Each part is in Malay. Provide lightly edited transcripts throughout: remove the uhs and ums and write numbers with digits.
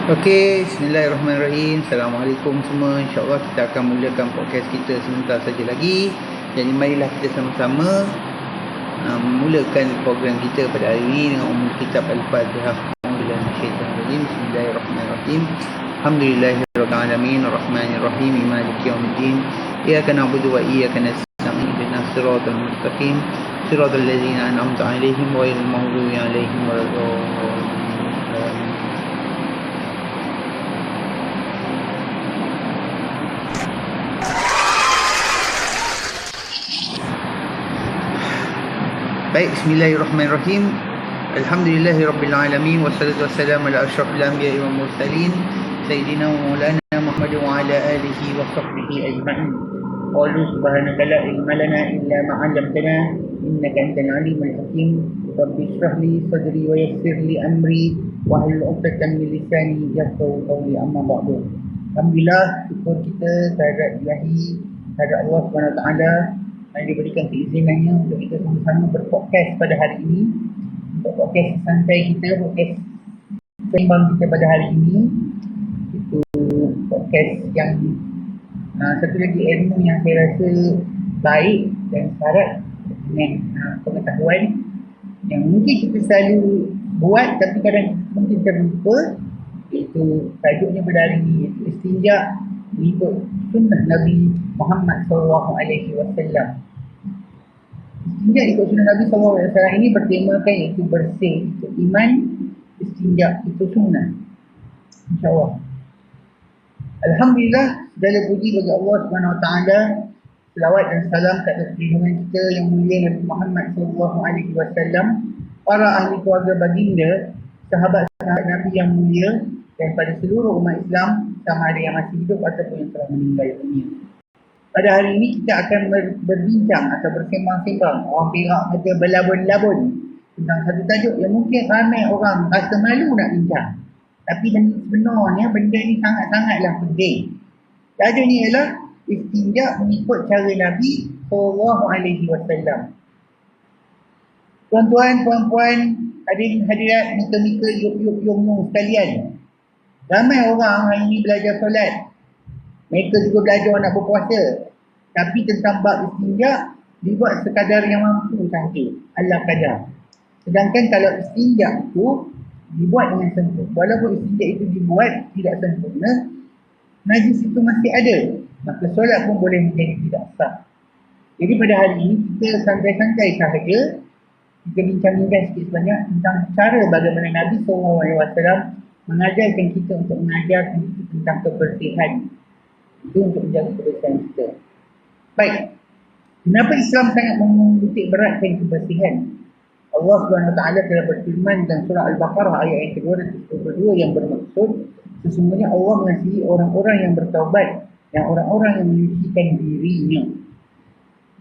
Okey, bismillahirrahmanirrahim. Assalamualaikum semua. InsyaAllah kita akan mulakan podcast kita sebentar saja lagi. Jadi marilah kita sama-sama memulakan program kita pada hari ini dengan umum kitab Al-Fatihah. Bismillahirrahmanirrahim. Alhamdulillahirabbil alamin, arrahmanirrahim, maliki yaumiddin. Iyyaka na'budu wa iyyaka nasta'in. Ihdinas siratal mustaqim. Siratal ladzina an'amta 'alaihim ghairil maghdubi 'alaihim waladdallin. Baik, bismillahirrahmanirrahim. Alhamdulillahirabbil alamin wassalatu wassalamu ala asyrafil anbiya'i wal mursalin sayyidina wa maulana Muhammad wa ala alihi wa sahbihi ajma'in. Qalu subhanaka la ilma lana illa ma 'allamtana innaka antal alimul hakim. Rabbi shrah li sadri wa yassir li amri wa hlul 'uqdatam min lisani yafqahu qawli, amma ba'du. Alhamdulillah, syukur kita kehadirat Ilahi, kehadirat Allah Subhanahu wa taala yang diberikan keizinannya untuk kita sama-sama berpodcast pada hari ini. Untuk podcast santai kita, podcast seimbang kita pada hari ini, itu podcast yang satu lagi ilmu yang saya rasa baik dan syarat dengan pengetahuan yang mungkin kita selalu buat tapi kadang mungkin terlupa, iaitu tajuknya pada hari ini, iaitu istinja mengikut sunnah Nabi Muhammad SAW. Istinja ikut sunnah Nabi SAW ini bertemakan iaitu bersih, itu iman, istinja itu sunnah. InsyaAllah. Alhamdulillah, segala puji bagi Allah SWT. Selawat dan salam ke atas junjungan kita yang mulia Nabi Muhammad SAW, para ahli keluarga baginda, sahabat-sahabat Nabi yang mulia, dan pada seluruh umat Islam, sama ada yang masih hidup ataupun yang telah meninggal dunia. Pada hari ini kita akan berbincang atau bersembang-sembang, orang Perak kata berlabun-labun, tentang satu tajuk yang mungkin ramai orang rasa malu nak bincang. Tapi sebenarnya benda ni sangat-sangatlah penting. Tajuknya ialah istinja mengikut cara Nabi SAW. Tuan-tuan, puan-puan, hadirin-hadirat, mika-mika, yuk-yuk sekalian. Ramai orang hari ini belajar solat. Mereka juga belajar nak berpuasa. Tapi tentang bab istinja, dibuat sekadar yang mampu sahaja. Allah kadar. Sedangkan kalau istinja itu dibuat dengan sempurna, walaupun istinja itu dibuat tidak sempurna, najis itu masih ada. Maka solat pun boleh menjadi tidak sah. Jadi pada hari ini kita santai-santai sahaja. Kita bincang-bincang sikit sebanyak tentang cara bagaimana Nabi SAW mengajarkan kita untuk mengajarkan kita tentang kebersihan. Itu untuk menjaga kebersihan kita. Baik. Kenapa Islam sangat menitik beratkan kebersihan? Allah SWT telah berfirman dalam surah Al-Baqarah ayat yang kedua dan kedua yang bermaksud sesungguhnya Allah mengasihi orang-orang yang bertaubat, yang orang-orang yang menyucikan dirinya.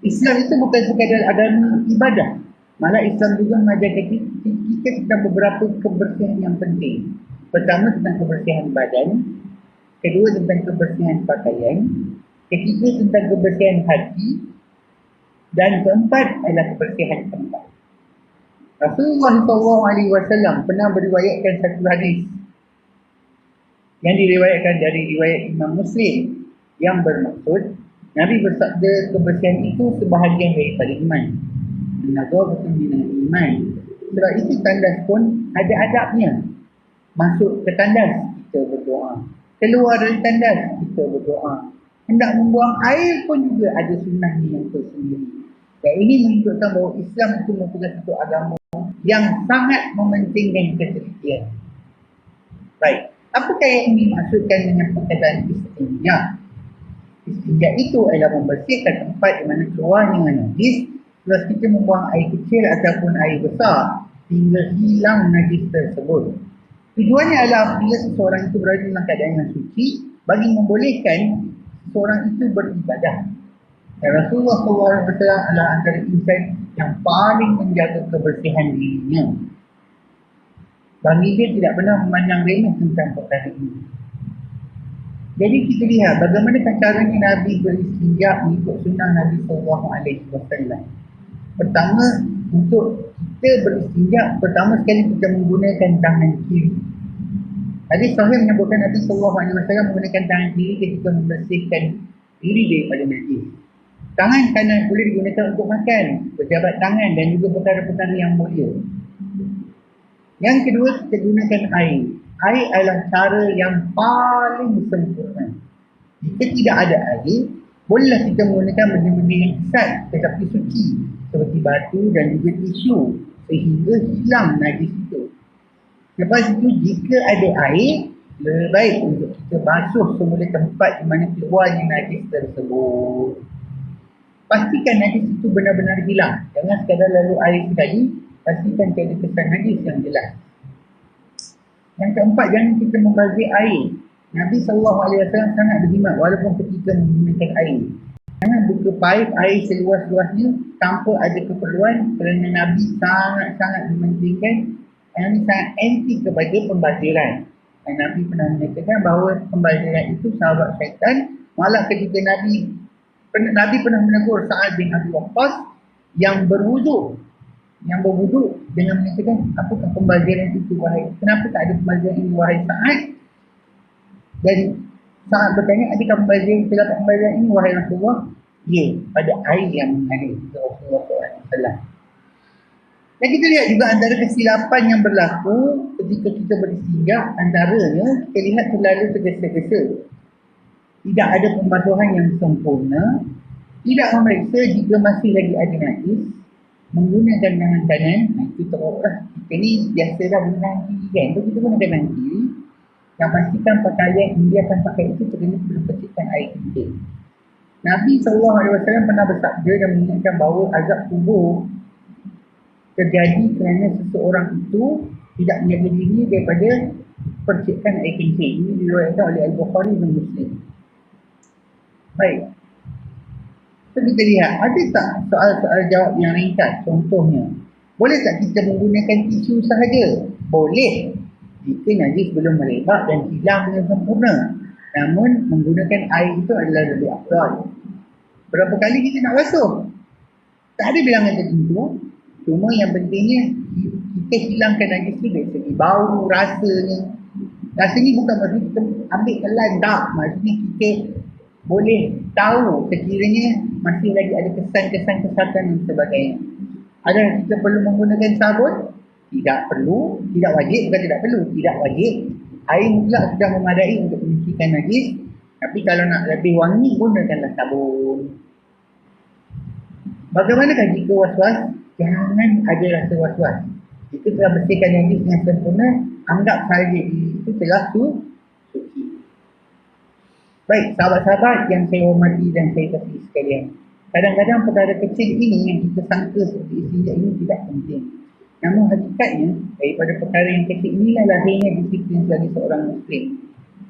Islam itu bukan sekadar agama ibadah. Malah Islam juga mengajarkan kita tentang beberapa kebersihan yang penting. Pertama tentang kebersihan badan, kedua tentang kebersihan pakaian, ketiga tentang kebersihan hati, dan keempat adalah kebersihan tempat. Rasulullah SAW pernah beriwayatkan satu hadis yang diriwayatkan dari riwayat Imam Muslim yang bermaksud Nabi bersabda kebersihan itu sebahagian daripada iman. An-nadhafatu minal iman. Sebab itu tandas pun ada adabnya. Masuk ke tandas, kita berdoa. Keluar dari tandas, kita berdoa. Hendak membuang air pun juga ada sunnahnya yang tersendiri. Dan ini menunjukkan bahawa Islam itu merupakan satu agama yang sangat mementingkan ketelitian. Baik, apakah yang dimaksudkan dengan perkataan istinja? Istinja itu adalah membersihkan tempat di mana keluarnya najis, terus kita membuang air kecil ataupun air besar hingga hilang najis tersebut. Tujuannya adalah bila seseorang itu berada dalam keadaan yang suci, bagi membolehkan seseorang itu beribadah. Dan Rasulullah SAW adalah antara insan yang paling menjaga kebersihan dirinya. Bagi dia tidak pernah memandang remeh tentang perkara ini. Jadi kita lihat bagaimana caranya Nabi beristinja mengikut sunnah Nabi SAW. Pertama, untuk kita beristinja, pertama sekali kita menggunakan tangan kiri. Hadis sahih menyebutkan Nabi SAW menggunakan tangan kiri ketika membersihkan diri daripada najis. Tangan kanan boleh digunakan untuk makan, berjabat tangan dan juga perkara-perkara yang mulia. Yang kedua, kita gunakan air. Air adalah cara yang paling sempurna. Jika tidak ada air, bolehlah kita menggunakan benda-benda yang kesat tetapi suci, seperti batu dan juga tisu, sehingga hilang najis itu. Lepas itu, jika ada air, lebih baik untuk kita basuh semula tempat di mana keluarnya najis tersebut. Pastikan najis itu benar-benar hilang. Jangan sekadar lalu air sekali, pastikan tiada kesan najis yang jelas. Yang keempat, jangan kita membazir air. Nabi SAW sangat berkhidmat walaupun ketika menggunakan air. Jangan buka paip air seluas-luasnya tanpa ada keperluan, kerana Nabi sangat-sangat mementingkan, Nabi sangat anti kepada pembaziran. Dan Nabi pernah menyatakan bahawa pembaziran itu sahabat syaitan. Malah ketika Nabi pernah menegur Sa'ad bin Abi Waqqas yang berwuduk dengan menyatakan, apakah pembaziran itu wahai? Kenapa tak ada pembaziran ini wahai Sa'ad? Dan Sa'ad bertanya, adakah pembaziran ini wahai Rasulullah? Ya, pada air yang mengalir Rasulullah SAW. Dan kita lihat juga antara kesilapan yang berlaku ketika kita beristinja, antaranya kita lihat terlalu tergesa-gesa. Tidak ada pembasuhan yang sempurna, tidak memeriksa jika masih lagi ada najis, menggunakan tangan kanan. Itu teruklah, kita ni biasa dah guna kiri kan, so kita gunakan tangan kiri. Yang pastikan pakaian yang dia akan pakai itu terkena percikan air kencing. Nabi SAW pernah bersabda dan mengingatkan bahawa azab kubur terjadi kerana seseorang itu tidak menjaga diri daripada percikan air kencing. Ini diriwayatkan oleh Al-Bukhari dan Muslim. Baik. So kita lihat, ada tak soal-soal jawab yang ringkas? Contohnya, boleh tak kita menggunakan tisu sahaja? Boleh, jika najis belum merebak dan hilang dengan sempurna. Namun menggunakan air itu adalah lebih afdal. Berapa kali kita nak basuh? Tak ada bilangan tertentu. Cuma yang pentingnya kita hilangkan najis itu dari segi bau, rasanya. Rasanya bukan maksudnya kita ambil telan, tak. Maksudnya kita boleh tahu sekiranya masih lagi ada kesan-kesan kesatan dan sebagainya. Adakah kita perlu menggunakan sabun? Tidak perlu, tidak wajib, bukan tidak perlu, tidak wajib. Air mutlak sudah memadai untuk menyucikan najis. Tapi kalau nak lebih wangi, gunakanlah sabun. Bagaimanakah jika was-was? Jangan ada rasa was-was. Jika telah bersihkan najis dengan sempurna, anggap sahaja itu telah suci. Baik, sahabat-sahabat yang saya hormati dan saya kasih sekalian. Kadang-kadang perkara kecil ini yang kita sangka seperti istinja ini tidak penting. Namun hakikatnya, daripada perkara yang kecil inilah lahirnya disiplin sebagai seorang Muslim.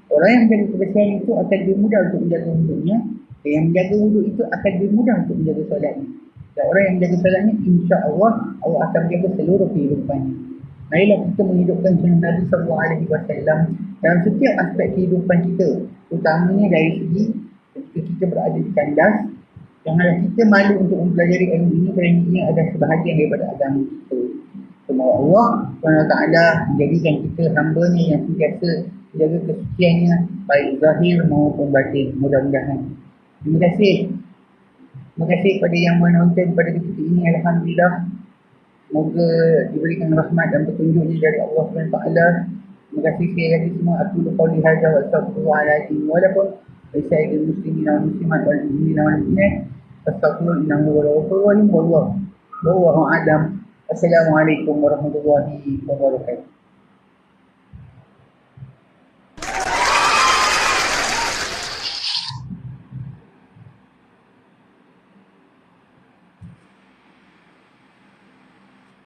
Orang yang menjaga kebersihan itu akan lebih mudah untuk menjaga wuduknya, dan yang menjaga wuduk itu akan lebih mudah untuk menjaga solatnya. Dan orang yang menjaga solatnya, insya-Allah Allah akan menjaga seluruh kehidupannya. Marilah kita menghidupkan sunnah Nabi SAW dalam setiap aspek kehidupan kita, terutamanya dari segi ketika kita berada di kandas. Janganlah kita malu untuk mempelajari ilmu ini, kerana ini adalah sebahagian daripada agama kita. Semoga Allah SWT menjadikan kita hamba-Nya yang sentiasa menjaga kesuciannya, baik zahir maupun batin. Mudah-mudahan. Terima kasih. Terima kasih kepada yang menonton pada ketika ini. Alhamdulillah. Semoga diberikan rahmat dan petunjuknya dari Allah SWT. Terima kasih sekali lagi semua. Aku qauli hadza wa astaghfirullahaladzim wa lakum wa lisa'iril muslimin wal muslimat wal mu'minin wal mu'minat. Astaghfirullah innahu huwal ghafurur rahim. Wallahu a'lam. Assalamualaikum warahmatullahi wabarakatuh.